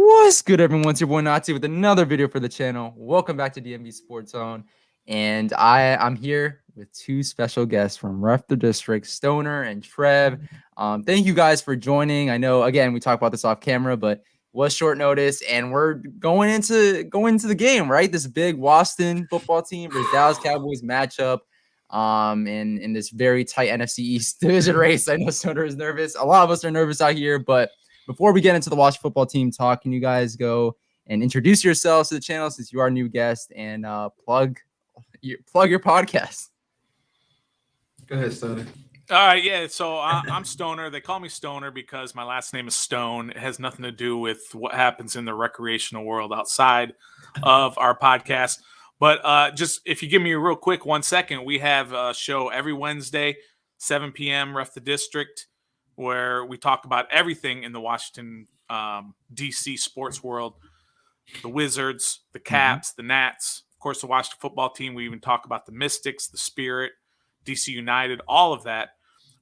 What's good, everyone? It's your boy Nati with another video for the channel. Welcome back to DMV Sports Zone. And I'm here with two special guests from RefTheDistrict, Stoner and Trev. Thank you guys for joining. I know, again, we talked about this off camera, but it was short notice, and we're going into the game, right? This big Boston football team versus Dallas Cowboys matchup. In this very tight NFC East division race. I know Stoner is nervous. A lot of us are nervous out here, but before we get into the Washington football team talk, can you guys go and introduce yourselves to the channel since you are a new guest and plug your podcast? Go ahead, Stoner. All right, yeah. So I'm Stoner. They call me Stoner because my last name is Stone. It has nothing to do with what happens in the recreational world outside of our podcast. But just if you give me a real quick 1 second, we have a show every Wednesday, 7 p.m. RefTheDistrict, where we talk about everything in the Washington, D.C. sports world, the Wizards, the Caps, the Nats, of course, the Washington football team. We even talk about the Mystics, the Spirit, D.C. United, all of that.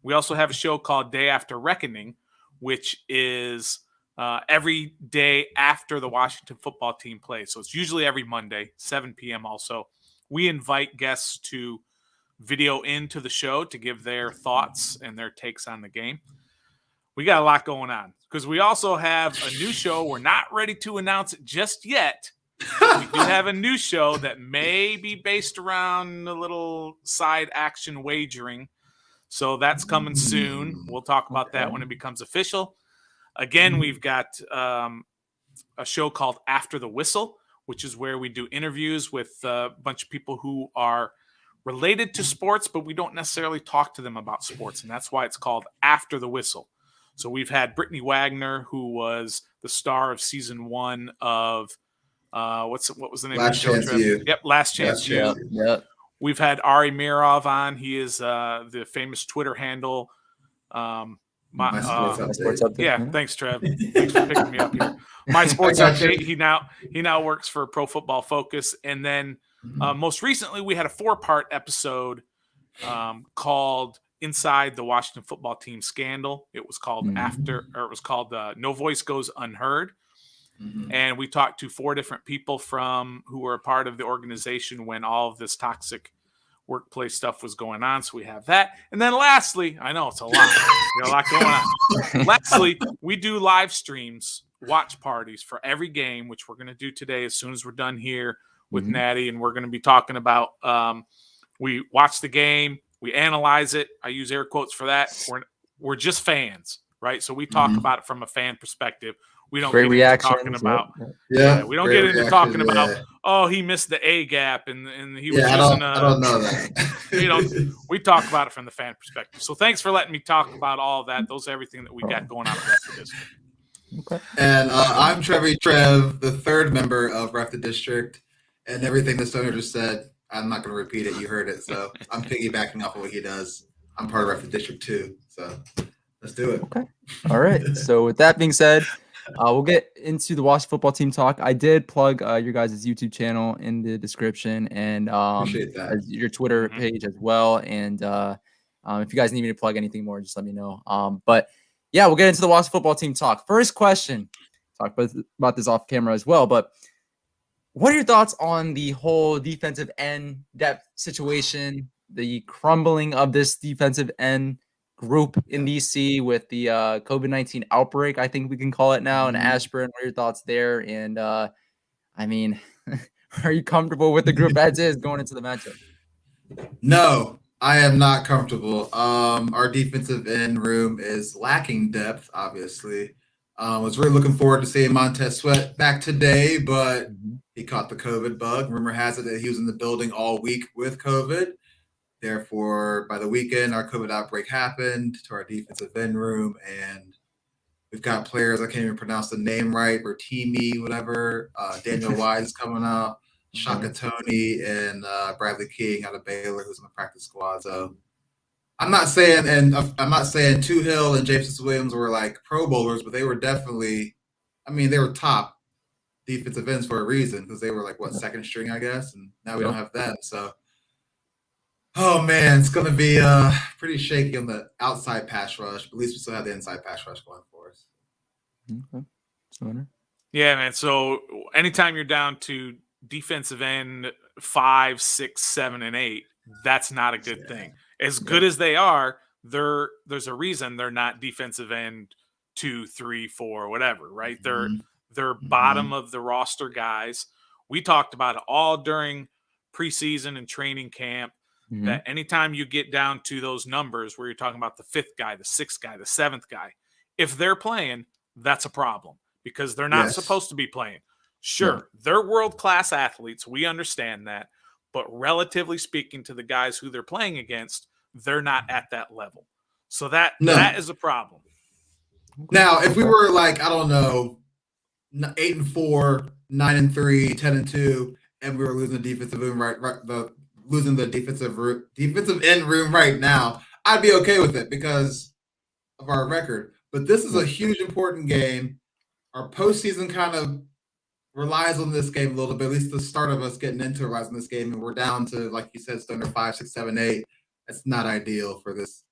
We also have a show called Day After Reckoning, which is every day after the Washington football team plays. So it's usually every Monday, 7 p.m. also. We invite guests to video into the show to give their thoughts and their takes on the game. We got a lot going on because we also have a new show. We're not ready to announce it just yet. We do have a new show that may be based around a little side action wagering. So that's coming soon. We'll talk about that when it becomes official. Again, we've got a show called After the Whistle, which is where we do interviews with a bunch of people who are related to sports, but we don't necessarily talk to them about sports. And that's why it's called After the Whistle. So we've had Brittany Wagner, who was the star of season 1 of what was the name Last of the show? Chance U. Yep, Last Chance U. Yep. We've had Ari Mirov on. He is the famous Twitter handle. My sports update. Yeah, thanks, Trev. Thanks for picking me up here. My Sports Update. He now works for Pro Football Focus. And then most recently, we had a 4-part episode called Inside the Washington Football Team Scandal. It was called No Voice Goes Unheard. And we talked to 4 different people who were a part of the organization when all of this toxic workplace stuff was going on. So we have that. And then lastly, I know it's a lot. We got a lot going on. Lastly, we do live streams, watch parties for every game, which we're going to do today as soon as we're done here with Natty. And we're going to be talking about we watch the game, we analyze it. I use air quotes for that. We're just fans, right? So we talk about it from a fan perspective. We don't get into talking about we don't get into talking about he missed the A gap and he was using I don't know that. We talk about it from the fan perspective. So thanks for letting me talk about all of that. Those are everything that we got going on with RefTheDistrict. Okay. And I'm Trev, the 3rd member of RefTheDistrict, and everything the Stoner just said, I'm not going to repeat it. You heard it. So I'm piggybacking off of what he does. I'm part of RefTheDistrict too. So let's do it. Okay. All right. So with that being said, we'll get into the Washington football team talk. I did plug your guys' YouTube channel in the description and your Twitter page as well. And if you guys need me to plug anything more, just let me know. But yeah, we'll get into the Washington football team talk. First question, talk about this off camera as well. But what are your thoughts on the whole defensive end depth situation, the crumbling of this defensive end group in DC with the COVID-19 outbreak, I think we can call it now, and Ashburn? What are your thoughts there? And I mean, are you comfortable with the group as is going into the matchup? No, I am not comfortable. Our defensive end room is lacking depth, obviously. Was really looking forward to seeing Montez Sweat back today, but he caught the COVID bug. Rumor has it that he was in the building all week with COVID. Therefore, by the weekend, our COVID outbreak happened to our defensive end room, and we've got players, I can't even pronounce the name right, Bertimi, whatever. Daniel Wise is coming out, Shaka Tony, and Bradley King out of Baylor, who's in the practice squad. So I'm not saying Tuhill and Jameson Williams were like Pro Bowlers, but they were definitely, they were top defensive ends for a reason because they were like, second string, I guess, and now we don't have them. So oh, man, it's going to be pretty shaky on the outside pass rush. But at least we still have the inside pass rush going for us. Okay. Stoner? Yeah, man. So anytime you're down to defensive end 5, 6, 7, and 8, that's not a good thing. As good as they are, there's a reason they're not defensive end 2, 3, 4, whatever, right? They're bottom of the roster guys. We talked about it all during preseason and training camp. That anytime you get down to those numbers where you're talking about the 5th guy, the 6th guy, the 7th guy, if they're playing, that's a problem because they're not supposed to be playing. Sure, they're world-class athletes. We understand that. But relatively speaking to the guys who they're playing against, they're not at that level. So that is a problem. Now, if we were like, I don't know, 8-4, 9-3, 10-2, and we were losing the defensive room losing the defensive end room right now, I'd be okay with it because of our record. But this is a huge important game. Our postseason kind of relies on this game a little bit. At least the start of us getting into relies on this game, and we're down to, like you said, Stoner 5, 6, 7, 8. That's not ideal for this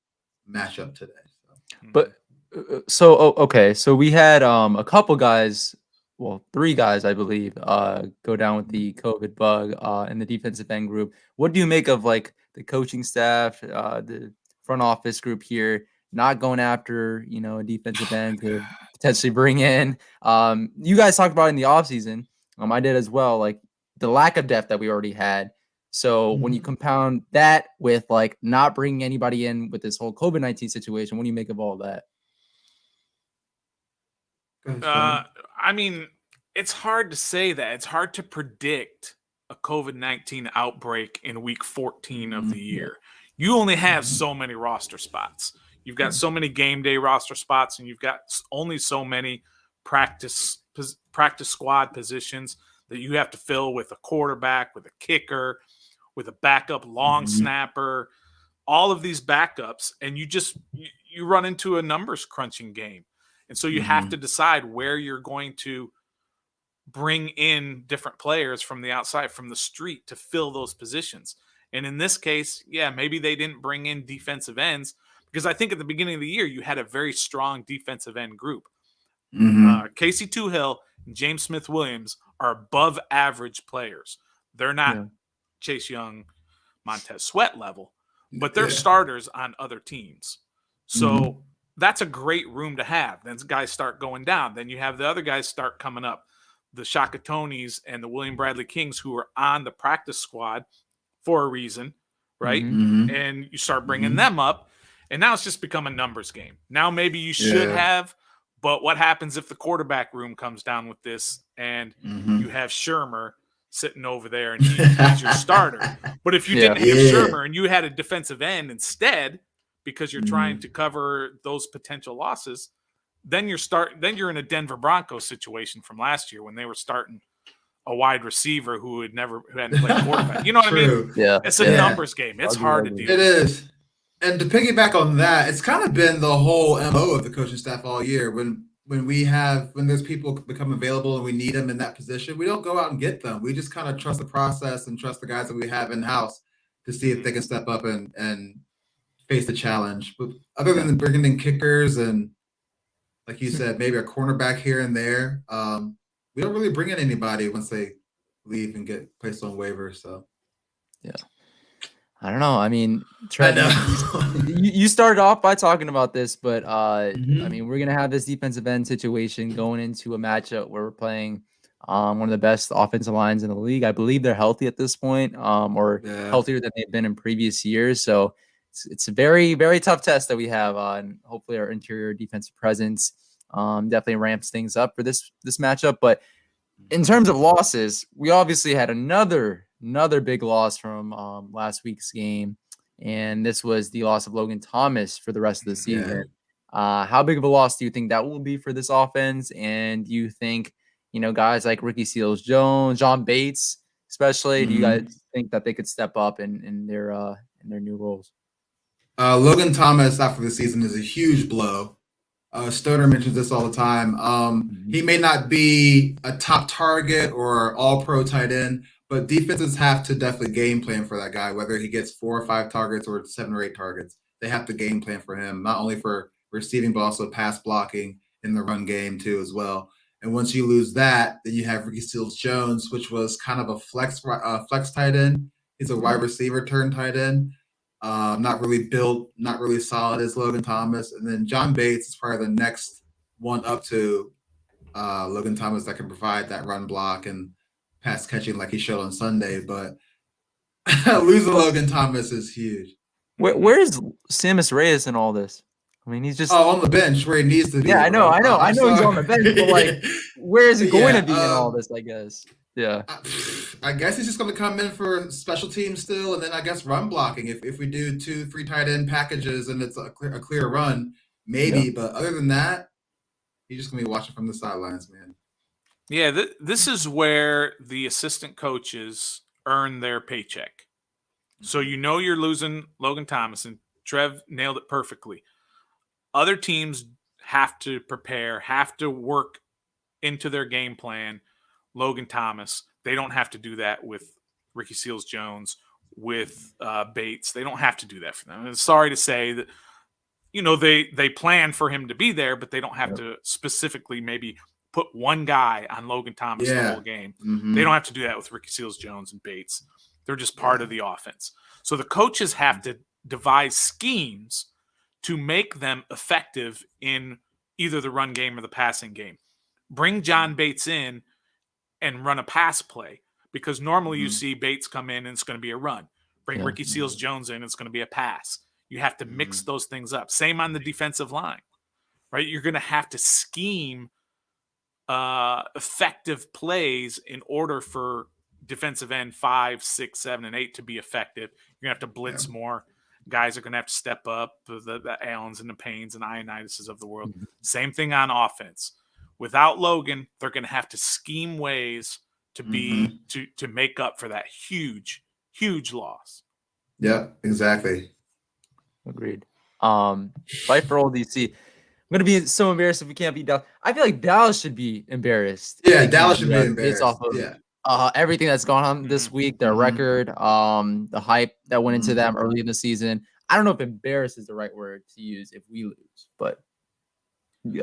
matchup today. So. But okay, so we had a couple guys. Well, 3 guys, I believe, go down with the COVID bug in the defensive end group. What do you make of like the coaching staff, the front office group here, not going after, a defensive end to potentially bring in? You guys talked about it in the offseason. I did as well, like the lack of depth that we already had. So when you compound that with like not bringing anybody in with this whole COVID-19 situation, what do you make of all of that? I mean, it's hard to say that. It's hard to predict a COVID-19 outbreak in week 14 of the year. You only have so many roster spots. You've got so many game day roster spots, and you've got only so many practice squad positions that you have to fill with a quarterback, with a kicker, with a backup long snapper, all of these backups, and you run into a numbers crunching game. And so you have to decide where you're going to bring in different players from the outside, from the street, to fill those positions. And in this case, maybe they didn't bring in defensive ends because I think at the beginning of the year, you had a very strong defensive end group. Casey Toohill and James Smith-Williams are above average players. They're not Chase Young, Montez Sweat level, but they're starters on other teams. So that's a great room to have. Then guys start going down. Then you have the other guys start coming up, the Shaka Tonys and the William Bradley Kings, who are on the practice squad for a reason, right? And you start bringing them up, and now it's just become a numbers game. Now maybe you should have, but what happens if the quarterback room comes down with this and you have Shermer sitting over there and he's your starter? But if you didn't have Shermer and you had a defensive end instead, because you're trying to cover those potential losses, then you're in a Denver Broncos situation from last year when they were starting a wide receiver who hadn't played quarterback. You know what I mean? Yeah. It's a numbers game. It's hard to deal with. It is. And to piggyback on that, it's kind of been the whole MO of the coaching staff all year. When there's people become available and we need them in that position, we don't go out and get them. We just kind of trust the process and trust the guys that we have in-house to see if they can step up and face the challenge. But other than bringing in kickers and, like you said, maybe a cornerback here and there, we don't really bring in anybody once they leave and get placed on waivers. So, I don't know. I mean, Trent, you started off by talking about this, but I mean, we're gonna have this defensive end situation going into a matchup where we're playing one of the best offensive lines in the league. I believe they're healthy at this point, or healthier than they've been in previous years. So it's a very, very tough test that we have on. Hopefully, our interior defensive presence definitely ramps things up for this matchup. But in terms of losses, we obviously had another big loss from last week's game, and this was the loss of Logan Thomas for the rest of the season. How big of a loss do you think that will be for this offense? And do you think, guys like Ricky Seals-Jones, John Bates, especially, do you guys think that they could step up in their new roles? Logan Thomas after the season is a huge blow. Stoner mentions this all the time. He may not be a top target or all-pro tight end, but defenses have to definitely game plan for that guy, whether he gets 4 or 5 targets or 7 or 8 targets. They have to game plan for him, not only for receiving, but also pass blocking in the run game too as well. And once you lose that, then you have Ricky Seals-Jones, which was kind of a flex tight end. He's a wide receiver turned tight end. Not really built, not really solid as Logan Thomas. And then John Bates is probably the next one up to Logan Thomas that can provide that run block and pass catching like he showed on Sunday. But losing Logan Thomas is huge. Where is Sammis Reyes in all this? I mean, he's just on the bench where he needs to be. Yeah, I know he's on the bench, but like, where is he going to be in all this? I guess. Yeah. I guess he's just going to come in for special teams still, and then I guess run blocking. If we do 2-3 tight end packages and it's a clear run, maybe. Yeah. But other than that, he's just going to be watching from the sidelines, man. Yeah, this is where the assistant coaches earn their paycheck. So you're losing Logan Thomas, and Trev nailed it perfectly. Other teams have to prepare, have to work into their game plan. Logan Thomas, they don't have to do that with Ricky Seals-Jones, with Bates. They don't have to do that for them. And sorry to say that, they plan for him to be there, but they don't have to specifically maybe put one guy on Logan Thomas the whole game. Mm-hmm. They don't have to do that with Ricky Seals-Jones and Bates. They're just part of the offense. So the coaches have to devise schemes to make them effective in either the run game or the passing game. Bring John Bates in and run a pass play, because normally you see Bates come in and it's going to be a run. Bring Ricky Seals-Jones in, it's going to be a pass. You have to mix those things up. Same on the defensive line, right? You're going to have to scheme effective plays in order for defensive end 5, 6, 7, and 8 to be effective. You're going to have to blitz more. Guys are going to have to step up, the Allens and the Paynes and Ionidises of the world. Same thing on offense. Without Logan, they're going to have to scheme ways to be to make up for that huge, huge loss. Yeah, exactly. Agreed. Fight for old DC. I'm going to be so embarrassed if we can't beat Dallas. I feel like Dallas should be embarrassed. Yeah, Dallas should be embarrassed. Based off of everything that's gone on this week, their record, the hype that went into them early in the season. I don't know if embarrassed is the right word to use if we lose, but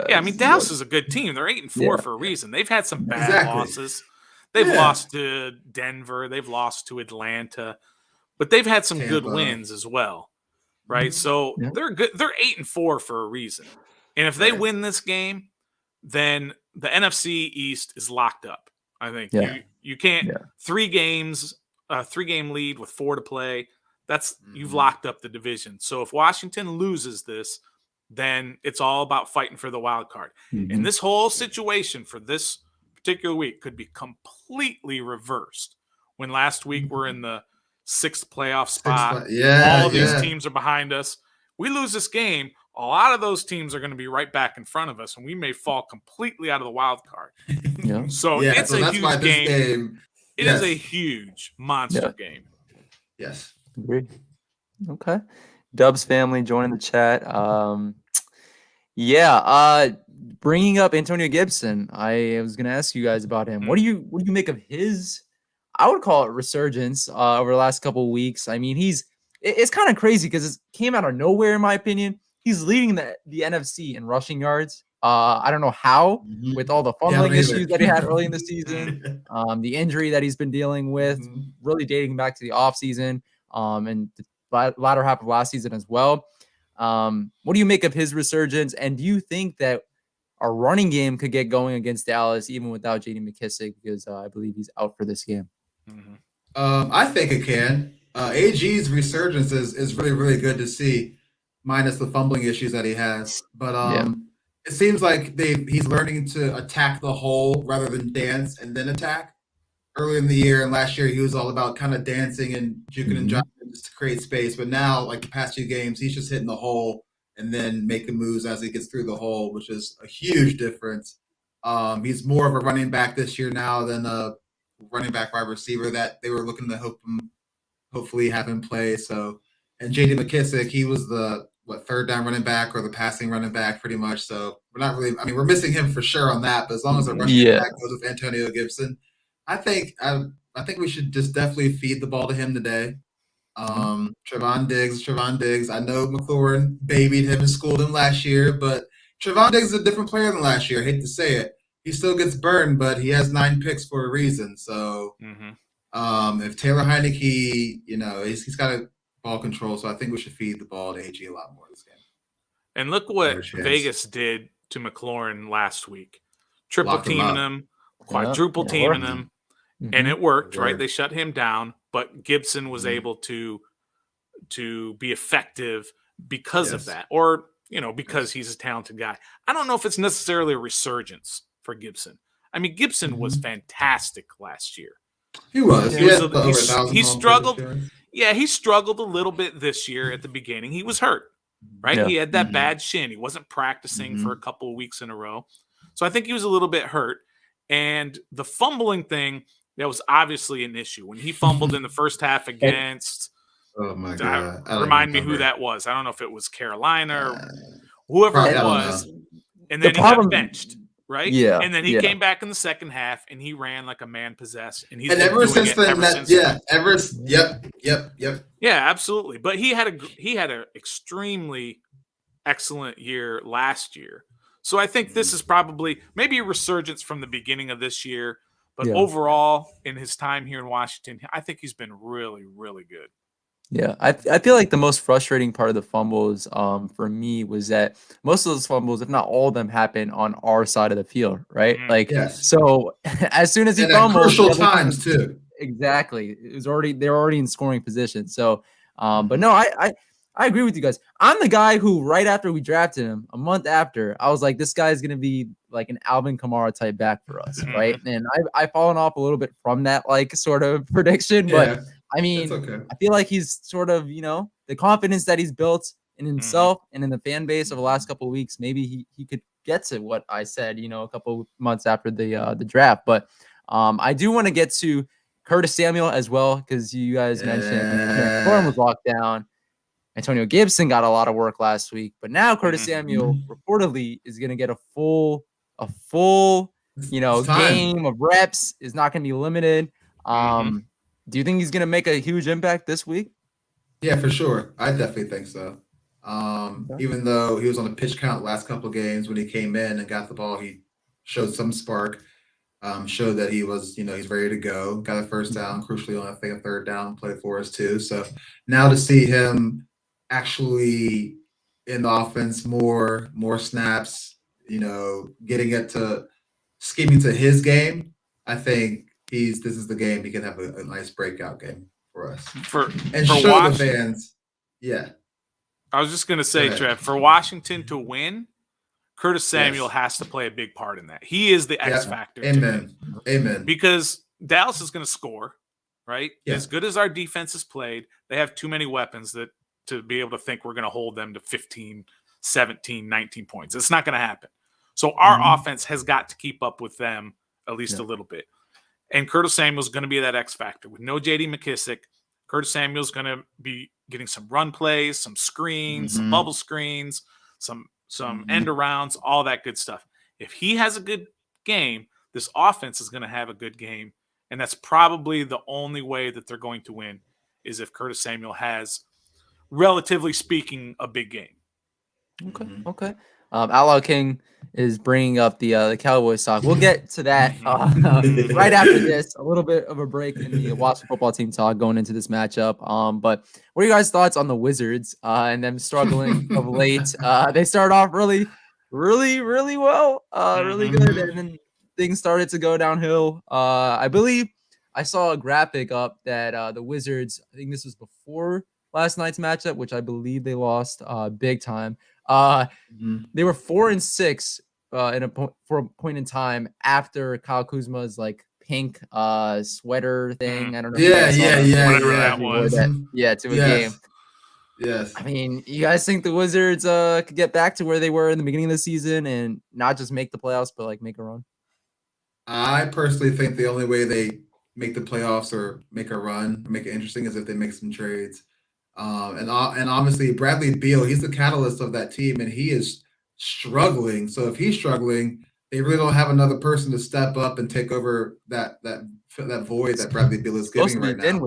I mean, Dallas is a good team. They're 8-4 for a reason. They've had some bad losses. They've lost to Denver. They've lost to Atlanta, but they've had some good wins as well, right? So they're good. They're 8-4 for a reason. And if they win this game, then the NFC East is locked up. I think you can't 3 games, 3-game lead with 4 to play. That's you've locked up the division. So if Washington loses this, then it's all about fighting for the wild card. And this whole situation for this particular week could be completely reversed. When last week we're in the 6th playoff spot, all of these teams are behind us. We lose this game, a lot of those teams are going to be right back in front of us, and we may fall completely out of the wild card. So it's a huge game. It is a huge monster game. Yes. Agreed. Okay. Dubs family joining the chat. Bringing up Antonio Gibson, I was going to ask you guys about him. What do you make of his, I would call it resurgence over the last couple of weeks? I mean, it's kind of crazy because it came out of nowhere, in my opinion. He's leading the NFC in rushing yards. I don't know how, with all the fumbling issues that he had early in the season, the injury that he's been dealing with, really dating back to the offseason, and the latter half of last season as well. What do you make of his resurgence? And do you think that our running game could get going against Dallas even without J.D. McKissic? Because I believe he's out for this game. I think it can. AG's resurgence is really, really good to see, minus the fumbling issues that he has. But it seems like he's learning to attack the hole rather than dance and then attack. Early in the year and last year, he was all about kind of dancing and juking and jiving just to create space. But now, like the past 2 games, he's just hitting the hole and then making moves as he gets through the hole, which is a huge difference. He's more of a running back this year now than a running back wide receiver that they were looking to hopefully have him play. So, and J.D. McKissic, he was the 3rd down running back or the passing running back pretty much. So we're not really, I mean, we're missing him for sure on that. But as long as the rushing back goes with Antonio Gibson, I think we should just definitely feed the ball to him today. Trevon Diggs. I know McLaurin babied him and schooled him last year, but Trevon Diggs is a different player than last year. I hate to say it, he still gets burned, but he has 9 picks for a reason. So if Taylor Heineke, he's got a ball control, so I think we should feed the ball to AG a lot more this game. And look what Vegas did to McLaurin last week. Triple teaming him, quadruple teaming him, and it worked, right? They shut him down, but Gibson was able to be effective because of that, or because he's a talented guy. I don't know if it's necessarily a resurgence for Gibson. I mean, Gibson was fantastic last year. He was. He struggled. Yeah, he struggled a little bit this year at the beginning. He was hurt, right? Yeah. He had that bad shin. He wasn't practicing for a couple of weeks in a row. So I think he was a little bit hurt. And the fumbling thing, that was obviously an issue. When he fumbled in the first half against oh my God. Remind me who that was. I don't know if it was Carolina or whoever it was. And then he got benched. Right? Yeah. And then he came back in the second half and he ran like a man possessed. And he's ever since then, yep. Yeah, absolutely. But he had an extremely excellent year last year. So I think this is probably maybe a resurgence from the beginning of this year. But overall, in his time here in Washington, I think he's been really, really good. Yeah, I feel like the most frustrating part of the fumbles for me was that most of those fumbles, if not all of them, happen on our side of the field, right? So as soon as he fumbled, crucial times too. Exactly, they're already in scoring position. So, but no, I agree with you guys. I'm the guy who right after we drafted him, a month after, I was like, this guy's gonna be like an Alvin Kamara type back for us, right? And I've fallen off a little bit from that like sort of prediction, but. I mean, I feel like he's sort of, the confidence that he's built in himself and in the fan base over the last couple of weeks, maybe he could get to what I said, a couple of months after the draft. But I do want to get to Curtis Samuel as well, because you guys mentioned Forum was locked down. Antonio Gibson got a lot of work last week, but now Curtis Samuel reportedly is going to get a full game of reps, is not going to be limited. Do you think he's going to make a huge impact this week? Yeah, for sure. I definitely think so. Even though he was on a pitch count last couple of games, when he came in and got the ball, he showed some spark, showed that he was, he's ready to go. Got a first down, crucially on, I think, a third down play for us too. So now to see him actually in the offense, more snaps, getting it to scheming to his game, I think this is the game he can have a nice breakout game for us. For show the fans. Yeah. I was just going to say, Trev, for Washington to win, Curtis Samuel has to play a big part in that. He is the X factor. Amen. Because Dallas is going to score, right? Yeah. As good as our defense has played, they have too many weapons to be able to think we're going to hold them to 15, 17, 19 points. It's not going to happen. So our offense has got to keep up with them at least a little bit. And Curtis Samuel's going to be that X factor. With no J.D. McKissick, Curtis Samuel's going to be getting some run plays, some screens, some bubble screens, some end arounds, all that good stuff. If he has a good game, this offense is going to have a good game. And that's probably the only way that they're going to win, is if Curtis Samuel has, relatively speaking, a big game. Okay. Outlaw King is bringing up the Cowboys talk. We'll get to that right after this. A little bit of a break in the Washington football team talk going into this matchup. But what are you guys' thoughts on the Wizards and them struggling of late? They started off really, really, really well, really good, and then things started to go downhill. I believe I saw a graphic up that the Wizards, I think this was before last night's matchup, which I believe they lost big time. They were 4-6 for a point in time after Kyle Kuzma's like pink sweater thing. I don't know. Whatever that was. To a game. Yes. I mean, you guys think the Wizards could get back to where they were in the beginning of the season and not just make the playoffs, but like make a run? I personally think the only way they make the playoffs or make a run, or make it interesting, is if they make some trades. And obviously Bradley Beal, he's the catalyst of that team, and he is struggling. So if he's struggling, they really don't have another person to step up and take over that void that Bradley Beal is giving right now.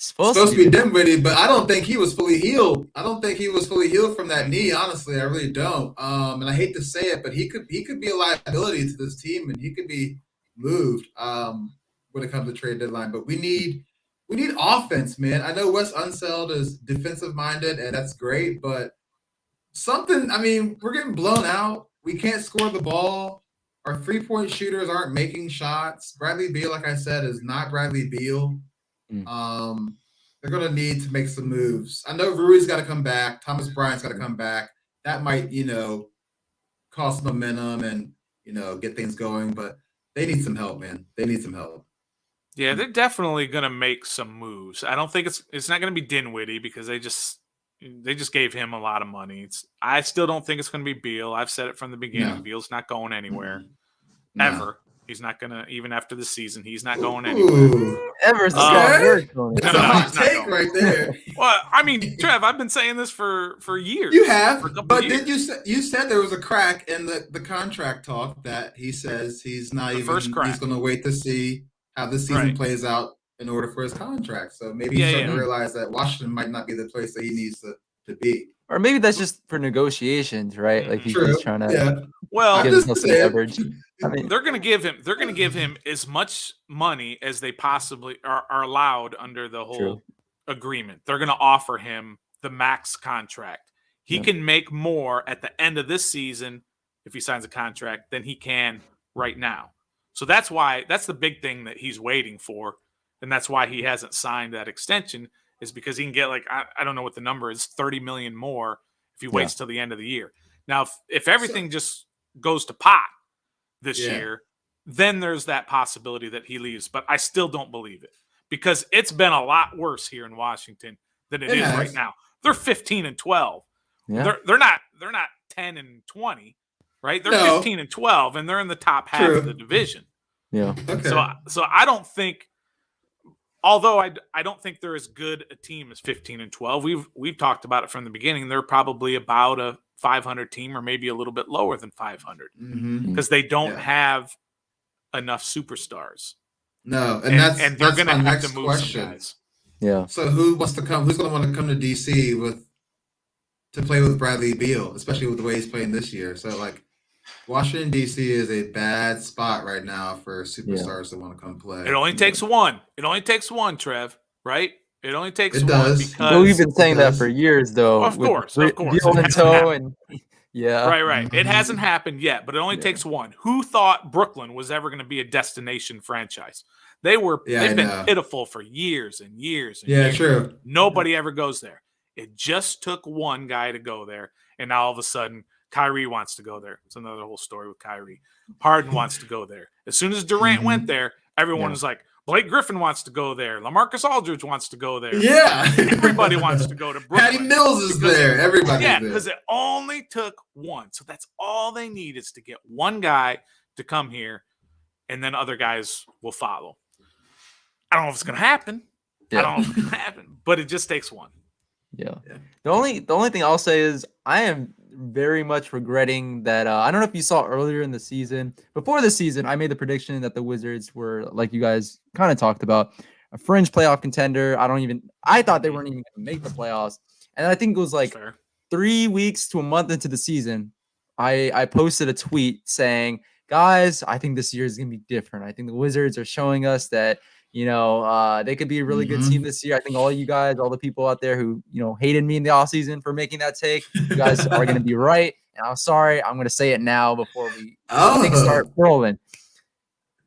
supposed to be Dinwiddie, but I don't think he was fully healed. I don't think he was fully healed from that knee. Honestly, I really don't. And I hate to say it, but he could be a liability to this team, and he could be moved when it comes to trade deadline. But we need offense, man. I know Wes Unseld is defensive minded, and that's great, but something. I mean, we're getting blown out. We can't score the ball. Our 3-point shooters aren't making shots. Bradley Beal, like I said, is not Bradley Beal. They're going to need to make some moves. I know Rui's got to come back. Thomas Bryant's got to come back. That might, cause momentum and, get things going. But they need some help, man. They need some help. Yeah, they're definitely going to make some moves. I don't think it's not going to be Dinwiddie because they just gave him a lot of money. I still don't think it's going to be Beal. I've said it from the beginning. No. Beal's not going anywhere ever. He's not going to, even after the season, he's not going anywhere. Ever's That's a hot take right there. Well, I mean, Trev, I've been saying this for years. You have, but did you said there was a crack in the contract talk that he says he's not even, he's going to wait to see how the season plays out in order for his contract. So maybe he's starting to realize that Washington might not be the place that he needs to be. Or maybe that's just for negotiations, right? Like he's trying to well, give himself some leverage. I mean, they're going to give him as much money as they possibly are allowed under the whole agreement. They're going to offer him the max contract. He can make more at the end of this season if he signs a contract than he can right now. So that's the big thing that he's waiting for, and that's why he hasn't signed that extension. Is because he can get I don't know what the number is, $30 million more if he waits till the end of the year. Now, if everything just goes to pot this year, then there's that possibility that he leaves. But I still don't believe it because it's been a lot worse here in Washington than it is right now. They're 15-12. Yeah. They're not 10-20, right? They're 15-12, and they're in the top half of the division. Yeah. Okay. So I don't think. Although I don't think they're as good a team as 15-12. We've talked about it from the beginning. They're probably about a 500 team or maybe a little bit lower than 500 because they don't have enough superstars. No, and they're going to have to move some guys. Yeah. So who wants to come? Who's going to want to come to DC to play with Bradley Beal, especially with the way he's playing this year? So Washington, D.C. is a bad spot right now for superstars that want to come play. It only takes one. It only takes one, Trev, right? It only takes one. Does. Well, we've been saying that for years, though. Well, of course. Beal and toe and Right. It hasn't happened yet, but it only takes one. Who thought Brooklyn was ever going to be a destination franchise? They've been pitiful for years and years and years. True. Nobody ever goes there. It just took one guy to go there, and now all of a sudden Kyrie wants to go there. It's another whole story with Kyrie. Harden wants to go there. As soon as Durant went there, everyone was like, Blake Griffin wants to go there. LaMarcus Aldridge wants to go there. Yeah. Everybody wants to go to Brooklyn. Patty Mills is there. Everybody's there. Because it only took one. So that's all they need is to get one guy to come here, and then other guys will follow. I don't know if it's going to happen. I don't know if it's going to happen, but it just takes one. Yeah. The only thing I'll say is I am very much regretting that. I don't know if you saw earlier in the season. Before the season, I made the prediction that the Wizards were, like you guys kind of talked about, a fringe playoff contender. I thought they weren't even going to make the playoffs. And I think it was 3 weeks to a month into the season, I posted a tweet saying, guys, I think this year is going to be different. I think the Wizards are showing us that they could be a really good team this year. I think all you guys, all the people out there who, hated me in the offseason for making that take, you guys are going to be right. And I'm sorry. I'm going to say it now before things start rolling.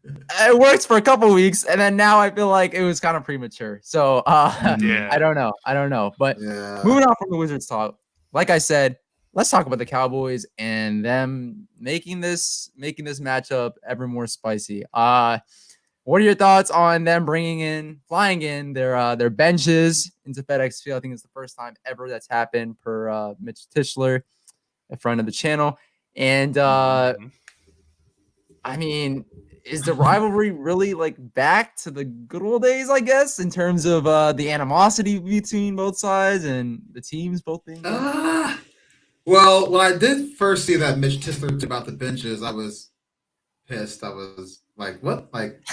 It works for a couple weeks, and then now I feel like it was kind of premature. So I don't know. But moving on from the Wizards talk, like I said, let's talk about the Cowboys and them making this matchup ever more spicy. What are your thoughts on them flying in their benches into FedEx Field? I think it's the first time ever that's happened per Mitch Tischler, a friend of the channel. And I mean, is the rivalry really back to the good old days, I guess, in terms of the animosity between both sides and the teams both being? Well, when I did first see that Mitch Tischler about the benches, I was pissed. I was like, what?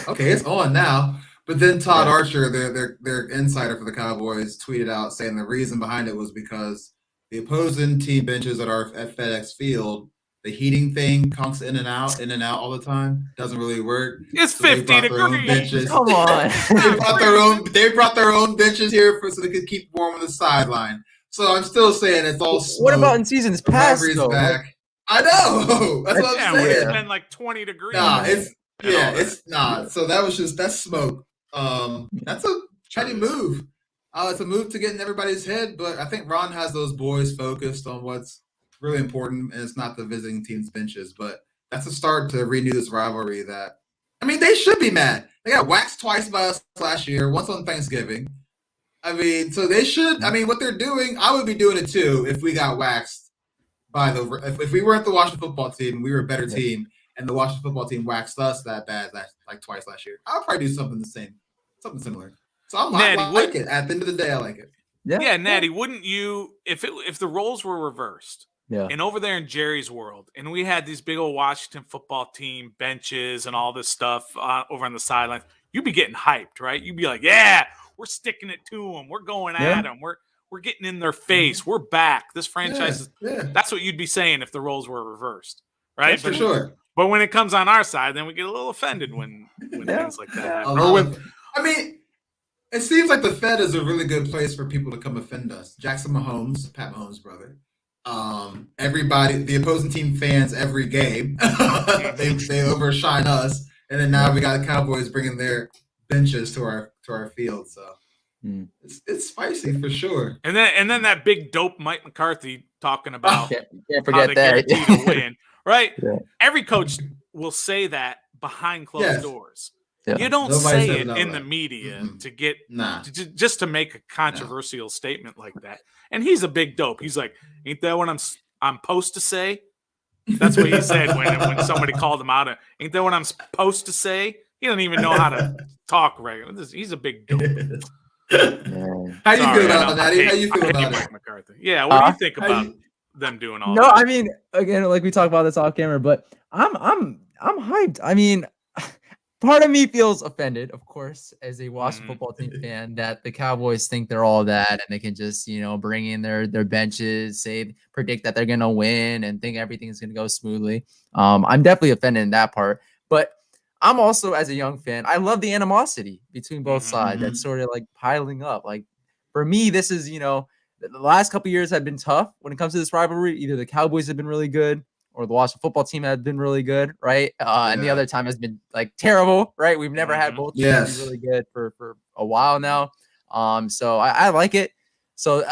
Okay, it's on now. But then Todd Archer, their insider for the Cowboys, tweeted out saying the reason behind it was because the opposing team benches at FedEx Field, the heating thing conks in and out all the time. Doesn't really work. It's 50 degrees. Come on. They brought their own benches here so they could keep warm on the sideline. So I'm still saying it's all smoke. What about in seasons past, though? Back. I know. That's what I'm saying. It's been like 20 degrees. It's not. So that's smoke. That's a petty move. It's a move to get in everybody's head, but I think Ron has those boys focused on what's really important, and it's not the visiting team's benches. But that's a start to renew this rivalry that, I mean, they should be mad. They got waxed twice by us last year, once on Thanksgiving. I mean, so they should. I mean, what they're doing, I would be doing it too if we got waxed by if we weren't the Washington football team and we were a better team and the Washington football team waxed us that bad like twice last year. I'll probably do something similar. So I like it. At the end of the day, I like it. Yeah, Natty, wouldn't you, if the roles were reversed, and over there in Jerry's world, and we had these big old Washington football team benches and all this stuff over on the sidelines, you'd be getting hyped, right? You'd be like, yeah, we're sticking it to them. We're going at them. We're getting in their face. We're back. This franchise that's what you'd be saying if the roles were reversed, right? That's for sure. But when it comes on our side, then we get a little offended when things like that happen. I mean, it seems like the Fed is a really good place for people to come offend us. Jackson Mahomes, Pat Mahomes' brother. Everybody, the opposing team fans every game, they overshine us, and then now we got the Cowboys bringing their benches to our field. So it's spicy for sure. And then that big dope Mike McCarthy talking about can't forget that to win, right? Yeah. Every coach will say that behind closed doors. Yeah. You don't say it in the media to get just to make a controversial statement like that. And he's a big dope. He's like, ain't that what I'm supposed to say? That's what he said when somebody called him out. Ain't that what I'm supposed to say? He doesn't even know how to talk regular. He's a big dope. How do you feel about that? How you feel about Mike McCarthy? Yeah, what do you think about them doing all that? No, I mean, again, like we talked about this off camera, but I'm hyped. I mean, part of me feels offended, of course, as a Washington football team fan, that the Cowboys think they're all that and they can just, bring in their benches, predict that they're going to win and think everything is going to go smoothly. I'm definitely offended in that part. But I'm also, as a young fan, I love the animosity between both sides. That's sort of like piling up. Like, for me, this is, the last couple of years have been tough when it comes to this rivalry. Either the Cowboys have been really good or the Washington football team has been really good, right? And the other time has been like terrible, right? We've never had both teams be really good for a while now. So I like it. So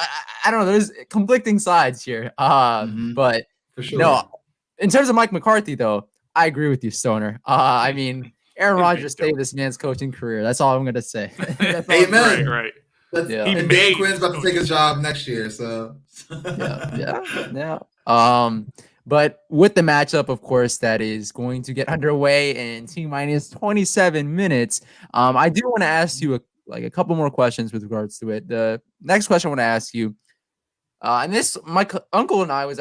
I don't know. There's conflicting sides here. But for sure. No, in terms of Mike McCarthy, though, I agree with you, Stoner. I mean, Aaron Rodgers saved this man's coaching career. That's all I'm going to say. Amen. Right. And Dan Quinn's about to take his job next year. So yeah. But with the matchup, of course, that is going to get underway in T-minus 27 minutes, I do want to ask you a couple more questions with regards to it. The next question I want to ask you, and this, my uncle and I were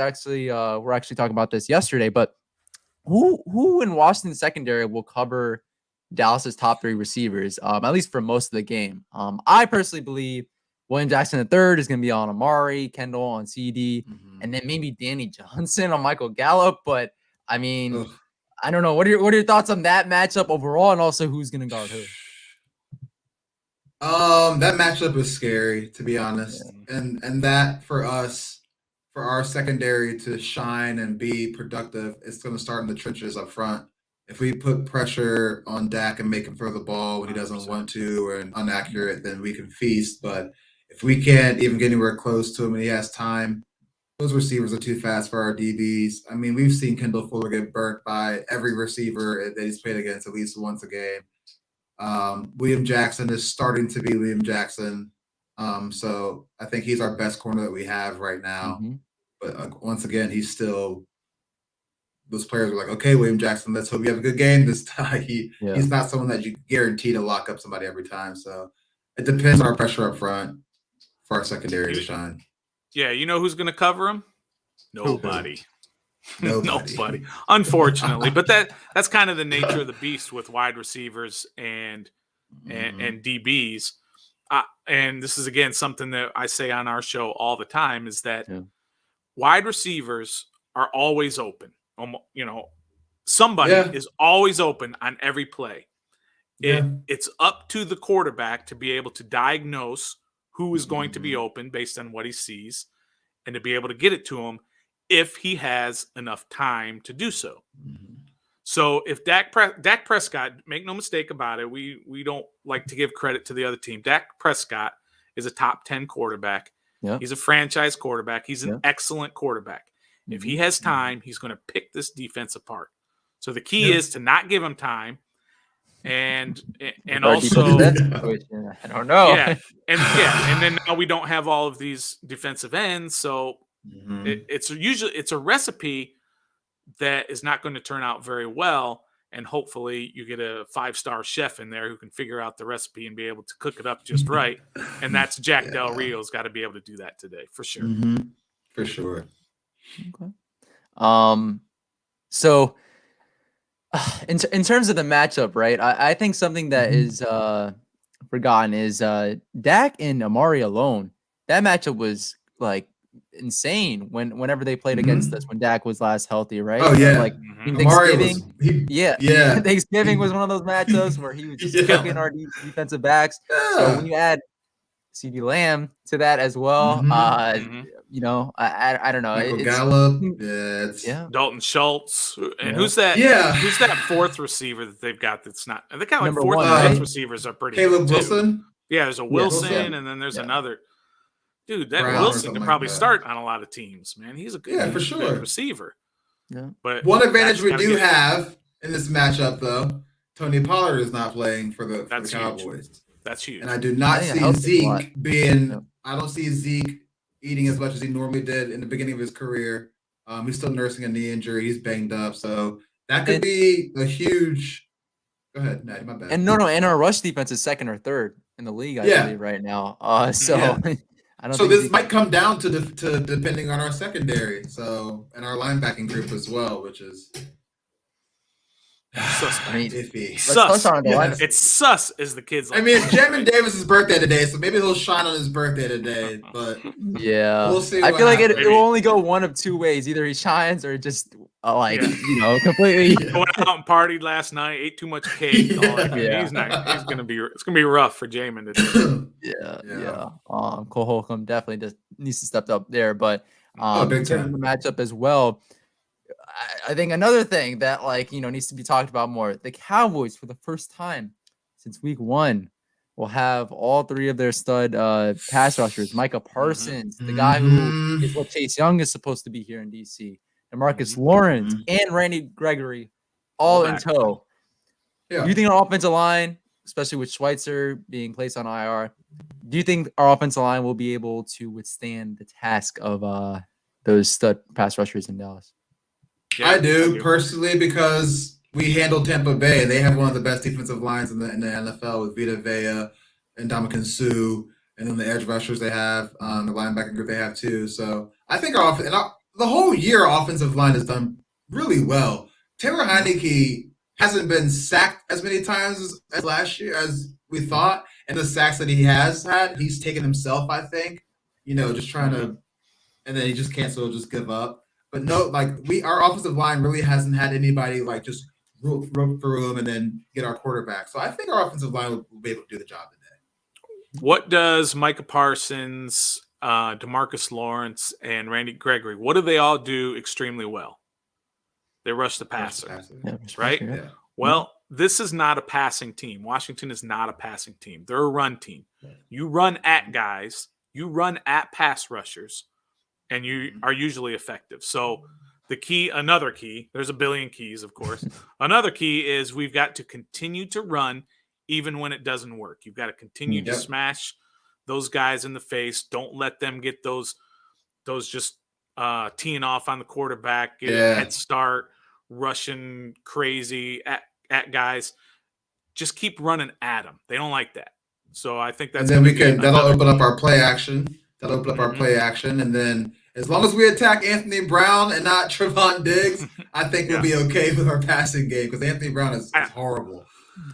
actually talking about this yesterday, but who in Washington secondary will cover Dallas's top three receivers, at least for most of the game? I personally believe William Jackson III is going to be on Amari, Kendall on CD, and then maybe Danny Johnson on Michael Gallup. But I mean, I don't know. What are your thoughts on that matchup overall, and also who's going to guard who? That matchup is scary, to be honest, and that for us, for our secondary to shine and be productive, it's going to start in the trenches up front. If we put pressure on Dak and make him throw the ball when he doesn't want to or inaccurate, then we can feast. But if we can't even get anywhere close to him and he has time, those receivers are too fast for our DBs. I mean, we've seen Kendall Fuller get burnt by every receiver that he's played against at least once a game. William Jackson is starting to be William Jackson. So I think he's our best corner that we have right now. But once again, he's still – those players are like, okay, William Jackson, let's hope you have a good game this time. He's not someone that you guarantee to lock up somebody every time. So it depends on our pressure up front for our secondary to shine. Yeah, you know who's going to cover him? Nobody. Unfortunately. But that's kind of the nature of the beast with wide receivers and and DBs. And this is, again, something that I say on our show all the time, is that wide receivers are always open. Somebody is always open on every play. It's up to the quarterback to be able to diagnose who is going to be open based on what he sees, and to be able to get it to him if he has enough time to do so. So if Dak Prescott, make no mistake about it, we don't like to give credit to the other team. Dak Prescott is a top 10 quarterback. He's a franchise quarterback. He's an excellent quarterback. If he has time, he's going to pick this defense apart. So the key is to not give him time, and also I don't know. And then now we don't have all of these defensive ends, so it's a recipe that is not going to turn out very well, and hopefully you get a 5-star chef in there who can figure out the recipe and be able to cook it up just right. And that's Jack Del Rio's got to be able to do that today for sure. For sure. Okay. So in terms of the matchup, right? I think something that is forgotten is Dak and Amari alone. That matchup was like insane whenever they played against us when Dak was last healthy, right? Oh yeah, like Thanksgiving. Yeah. Thanksgiving was one of those matchups where he was just cooking our defensive backs. So when you add CeeDee Lamb to that as well, you know, I don't know. Michael Gallup, Dalton Schultz, and who's that? Who's that fourth receiver that they've got? That's not. They got like fourth and fifth receivers are pretty. Caleb Wilson. Yeah, there's a Wilson, and then there's another. Dude, that Brown Wilson could probably start on a lot of teams, man. He's a good, for sure, good receiver. But one advantage we do have in this matchup, though, Tony Pollard is not playing for the Cowboys. Huge. That's huge. And I do not see Zeke being. I don't see Zeke eating as much as he normally did in the beginning of his career. He's still nursing a knee injury. He's banged up, so that could be a huge. Go ahead, Nati, my bad. And our rush defense is second or third in the league, I believe, right now. I don't. So this might come down to depending on our secondary, and our linebacking group as well, which is. Iffy. Sus. It's sus, as the kids like. I mean, it's Jamin Davis's birthday today, so maybe he'll shine on his birthday today. But we'll see. I feel like it will only go one of two ways: either he shines or just completely. Went out and partied last night, ate too much cake. He's gonna be rough for Jamin today. Cole Holcomb definitely just needs to step up there, but in terms of the matchup as well. I think another thing that needs to be talked about more, the Cowboys for the first time since week 1 will have all 3 of their stud pass rushers. Micah Parsons, the guy who is what Chase Young is supposed to be here in DC, and Marcus Lawrence and Randy Gregory all in tow. Do you think our offensive line, especially with Schweitzer being placed on IR, do you think our offensive line will be able to withstand the task of those stud pass rushers in Dallas? I do personally, because we handled Tampa Bay. They have one of the best defensive lines in the NFL with Vita Vea and Ndamukong Suh, and then the edge rushers they have, the linebacker group they have too. So I think the whole year our offensive line has done really well. Taylor Heinicke hasn't been sacked as many times as last year as we thought, and the sacks that he has had, he's taken himself. I think, just trying to, and then he just can't just give up. But no, our offensive line really hasn't had anybody just rope through him and then get our quarterback. So I think our offensive line will be able to do the job today. What does Micah Parsons, DeMarcus Lawrence, and Randy Gregory, what do they all do extremely well? They rush the passer, right? Yeah. Well, this is not a passing team. Washington is not a passing team. They're a run team. You run at guys. You run at pass rushers. And you are usually effective. So another key, there's a billion keys, of course. Another key is we've got to continue to run even when it doesn't work. You've got to continue to smash those guys in the face. Don't let them get those just teeing off on the quarterback, get a head start, rushing crazy at guys. Just keep running at them. They don't like that. So I think that's. And then that'll open up our play action. That'll open up our play action, and then as long as we attack Anthony Brown and not Trevon Diggs, I think we'll be okay with our passing game, because Anthony Brown is horrible.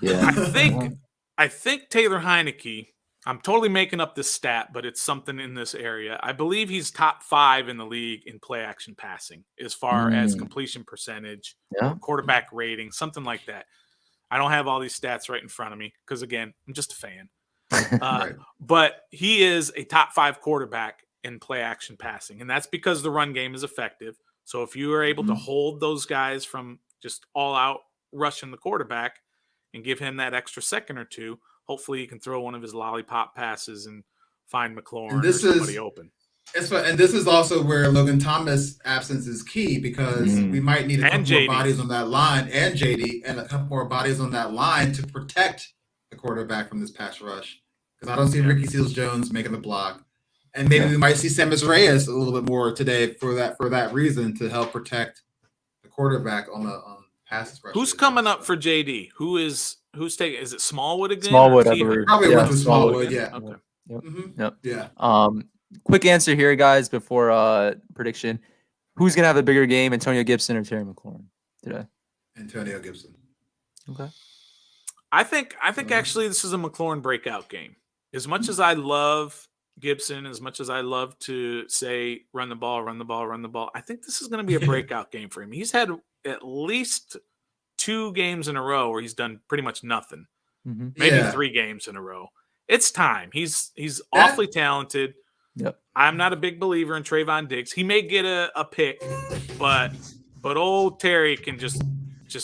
Yeah, I think I think Taylor Heineke, I'm totally making up this stat, but it's something in this area. I believe he's top 5 in the league in play action passing as far as completion percentage or quarterback rating, something like that. I don't have all these stats right in front of me because, again, I'm just a fan. Right. But he is a top 5 quarterback in play action passing, and that's because the run game is effective. So if you are able to hold those guys from just all out rushing the quarterback and give him that extra second or two, hopefully he can throw one of his lollipop passes and find McLaurin or somebody open. And this is also where Logan Thomas' absence is key, because we might need a couple more bodies on that line, and JD, and a couple more bodies on that line to protect the quarterback from this pass rush. Because I don't see Ricky Seals-Jones making the block. And maybe we might see Samus Reyes a little bit more today for that reason, to help protect the quarterback on passes. Who's coming up for JD? Who's taking? Is it Smallwood again? Smallwood, I believe. Probably went with Smallwood. Yeah. Okay. Yep. Yeah. Quick answer here, guys, before prediction. Who's gonna have a bigger game, Antonio Gibson or Terry McLaurin today? Antonio Gibson. Okay. I think actually this is a McLaurin breakout game. As much as I love Gibson, as much as I love to say run the ball, I think this is going to be a breakout game for him. He's had at least 2 games in a row where he's done pretty much nothing. Maybe 3 games in a row. It's time. He's awfully talented. Yep. I'm not a big believer in Trayvon Diggs. He may get a pick, but old Terry can just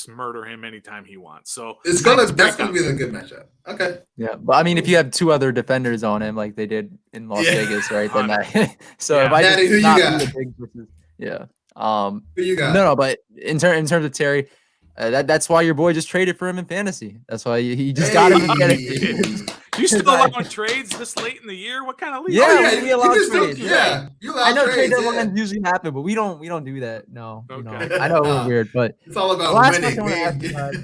murder him anytime he wants. So that's gonna be the good matchup. Okay. Yeah, but I mean, if you have 2 other defenders on him, like they did in Las Vegas, right? Then that. So if I Nati, who you got? Who you got? No, but in terms of Terry, that's why your boy just traded for him in fantasy. That's why he just got him in fantasy. You still allowing trades this late in the year? What kind of league? Yeah, we allow trades. You allow I know trades, trade deadlines usually happen, but we don't do that. No, okay. I know we're weird, but it's all about winning.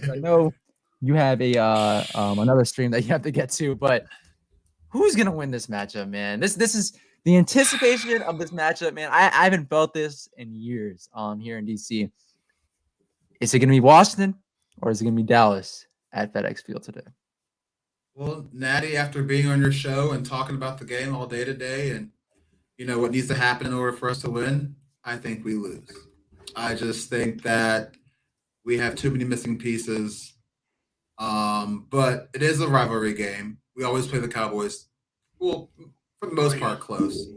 I know you have another stream that you have to get to, but who's gonna win this matchup, man? This is the anticipation of this matchup, man. I haven't felt this in years. Here in DC, is it gonna be Washington or is it gonna be Dallas at FedEx Field today? Well, Natty, after being on your show and talking about the game all day today, and what needs to happen in order for us to win, I think we lose. I just think that we have too many missing pieces. But it is a rivalry game. We always play the Cowboys, well, for the most part, close.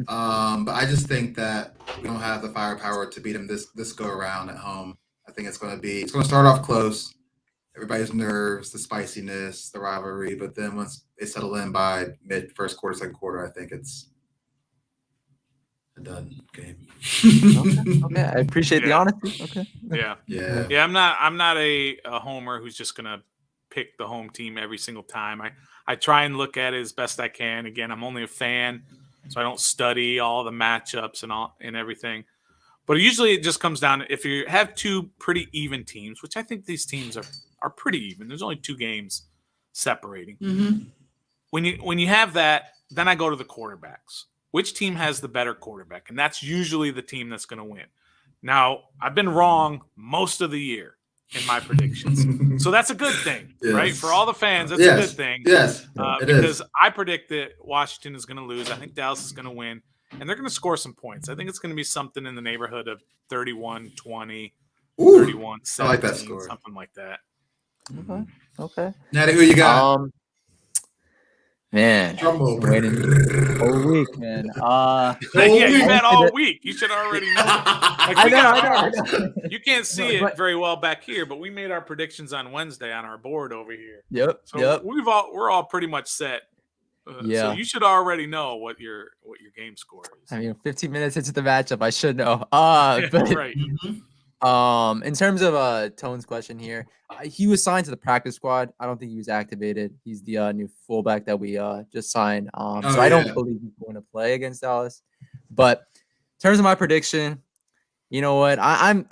But I just think that we don't have the firepower to beat them this go around at home. I think it's going to start off close. Everybody's nerves, the spiciness, the rivalry, but then once they settle in by first quarter, second quarter, I think it's a done game. Okay. I appreciate the honesty. Okay. Yeah. I'm not a homer who's just gonna pick the home team every single time. I try and look at it as best I can. Again, I'm only a fan, so I don't study all the matchups and everything. But usually it just comes down to if you have 2 pretty even teams, which I think these teams are pretty even. There's only 2 games separating. When you have that, then I go to the quarterbacks. Which team has the better quarterback? And that's usually the team that's going to win. Now, I've been wrong most of the year in my predictions. So that's a good thing, right? For all the fans, that's a good thing. Yes, because I predict that Washington is going to lose. I think Dallas is going to win. And they're going to score some points. I think it's going to be something in the neighborhood of 31-20, 31-17, I like that score. Something like that. Okay. Natty, who you got? Man, waiting all week, man. You've had all week. You should already know. I know. You can't see it very well back here, but we made our predictions on Wednesday on our board over here. Yep. We're all pretty much set. So you should already know what your game score is. I mean, 15 minutes into the matchup, I should know. But right. In terms of Tone's question here, he was signed to the practice squad. I don't think he was activated. He's the new fullback that we just signed. So I don't believe he's going to play against Dallas. But in terms of my prediction, you know what? I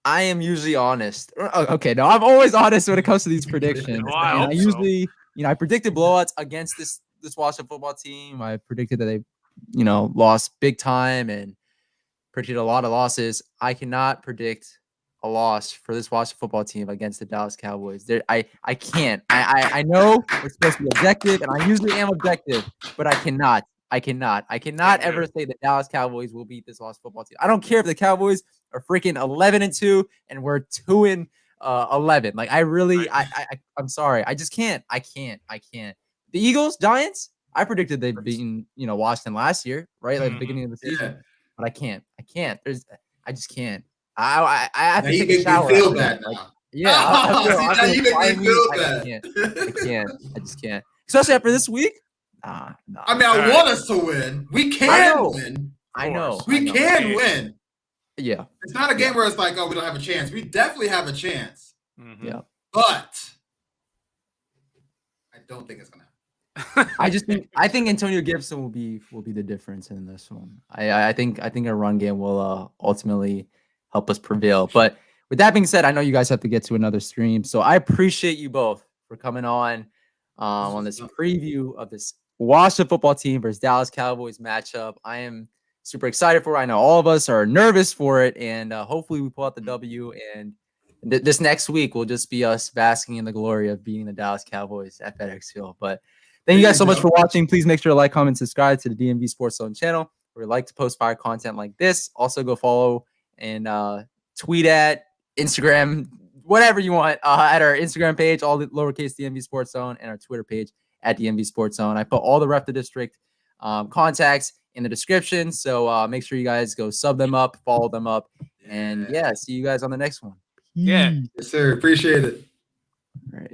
am usually honest. Okay, no, I'm always honest when it comes to these predictions. I usually. I predicted blowouts against this Washington football team. I predicted that they, lost big time and predicted a lot of losses. I cannot predict a loss for this Washington football team against the Dallas Cowboys. I can't. I know we're supposed to be objective, and I usually am objective, but I cannot. I cannot ever say the Dallas Cowboys will beat this Washington football team. I don't care if the Cowboys are freaking 11-2 and we're 2-11. Like I'm sorry. I just can't. I can't. The Eagles, Giants, I predicted they'd beaten, Washington last year, right? Like the beginning of the season. But I can't. I just can't. I have to take a shower. You feel bad now. I can't. I just can't. Especially after this week. I mean, I want us to win. We can win. I know. We can win. Yeah. It's not a game where it's like, oh, we don't have a chance. We definitely have a chance. Yeah. But I don't think it's gonna happen. I think Antonio Gibson will be the difference in this one. I think a run game will ultimately help us prevail. But with that being said, I know you guys have to get to another stream, so I appreciate you both for coming on this preview of this Washington football team versus Dallas Cowboys matchup. I am super excited for it. I know all of us are nervous for it, and hopefully we pull out the W. And this next week will just be us basking in the glory of beating the Dallas Cowboys at FedEx Field. But thank you guys so much for watching. Please make sure to like, comment, subscribe to the DMV Sports Zone channel, where we like to post fire content like this. Also, go follow and tweet at Instagram, whatever you want, at our Instagram page, all the lowercase DMV Sports Zone, and our Twitter page at DMV Sports Zone. I put all the RefTheDistrict contacts in the description, so make sure you guys go sub them up, follow them up, and see you guys on the next one. Yeah. Yes, sir. Appreciate it. All right.